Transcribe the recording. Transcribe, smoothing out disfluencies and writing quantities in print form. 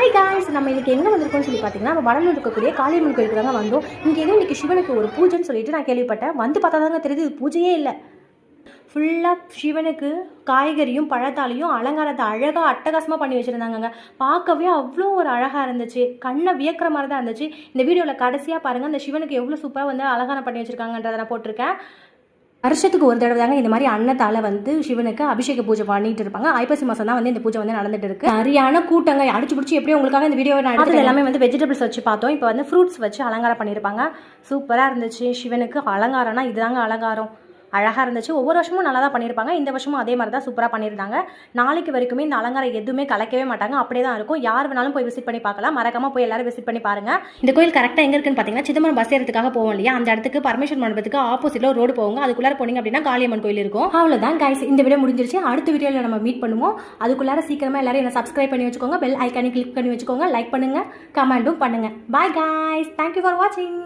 Hi guys, நம்ம இன்றைக்கி எங்கே வந்திருக்கோம்னு சொல்லி பார்த்தீங்கன்னா, நம்ம வடலூர் இருக்கக்கூடிய காளியம்மன் கோயிலுக்கு தாங்க வந்தோம். இங்கே எதுவும் இன்றைக்கி சிவனுக்கு ஒரு பூஜைன்னு சொல்லிட்டு நான் கேள்விப்பட்டேன். வந்து பார்த்தா தாங்க தெரியுது இது பூஜையே இல்லை. ஃபுல்லாக சிவனுக்கு காய்கறியும் பழத்தாலையும் அலங்காரத்தை அழகாக அட்டகாசமாக பண்ணி வச்சுருந்தாங்கங்க. பார்க்கவே அவ்வளோ ஒரு அழகாக இருந்துச்சு. கண்ணை வியக்கிற மாதிரி தான் இருந்துச்சு. இந்த வீடியோவில் கடைசியாக பாருங்கள், அந்த சிவனுக்கு எவ்வளோ சூப்பராக வந்து அலங்காரம் பண்ணி வச்சுருக்காங்கன்றதை நான் போட்டிருக்கேன். வருஷத்துக்கு ஒரு தடவை தாங்க இந்த மாதிரி அன்னத்தால் வந்து சிவனுக்கு அபிஷேக பூஜை பண்ணிட்டு இருப்பாங்க. ஐப்பசி மாதம் தான் வந்து இந்த பூஜை வந்து நடந்துட்டு இருக்கு. சரியான கூட்டங்க அடிச்சு பிடிச்சி எப்படியும் உங்களுக்காக இந்த வீடியோவை நான் எடுத்து எல்லாமே வந்து வெஜிடபிள்ஸ் வச்சு பார்த்தோம். இப்போ வந்து ஃப்ரூட்ஸ் வச்சு அலங்காரம் பண்ணியிருப்பாங்க. சூப்பராக இருந்துச்சு. சிவனுக்கு அலங்காரம்னா இதுதாங்க அலங்காரம். அழகாக இருந்துச்சு. ஒவ்வொரு வருஷமும் நல்லா தான் பண்ணியிருப்பாங்க. இந்த வருஷமும் அதே மாதிரி தான் சூப்பராக பண்ணியிருந்தாங்க. நாளைக்கு வரைக்குமே இந்த அலங்காரம் எதுவுமே கலக்கவே மாட்டாங்க. அப்படியே தான் இருக்கும். யார் வேணாலும் போய் விசிட் பண்ணி பார்க்கலாம். மறக்காம போய் எல்லாரும் விசிட் பண்ணி பாருங்க. இந்த கோயில் கரெக்டாக எங்கே இருக்குன்னு பார்த்தீங்கன்னா, சிதம்பரம் பஸ் ஏறதுக்காக போவோம் இல்லையா, அந்த இடத்துக்கு பரமேஸ்வரன் மண்டபத்துக்கு ஆப்போசிட்ல ஒரு ரோடு போவாங்க. அதுக்குள்ளார போனீங்க அப்படின்னா காளியம்மன் கோயில் இருக்கும். அவ்வளோதான் கைஸ், இந்த வீடியோ முடிஞ்சிருச்சு. அடுத்த வீடியோவில் நம்ம மீட் பண்ணுவோம். அதுக்குள்ளார சீக்கிரமா எல்லாரும் என்ன சப்ஸ்கிரைப் பண்ணி வச்சுக்கோங்க. பெல் ஐக்கானி கிளிக் பண்ணி வச்சுக்கோங்க. லைக் பண்ணுங்க, கமெண்ட்டும் பண்ணுங்க. பாய் கைஸ், தேங்க்யூ ஃபார் வாட்சிங்.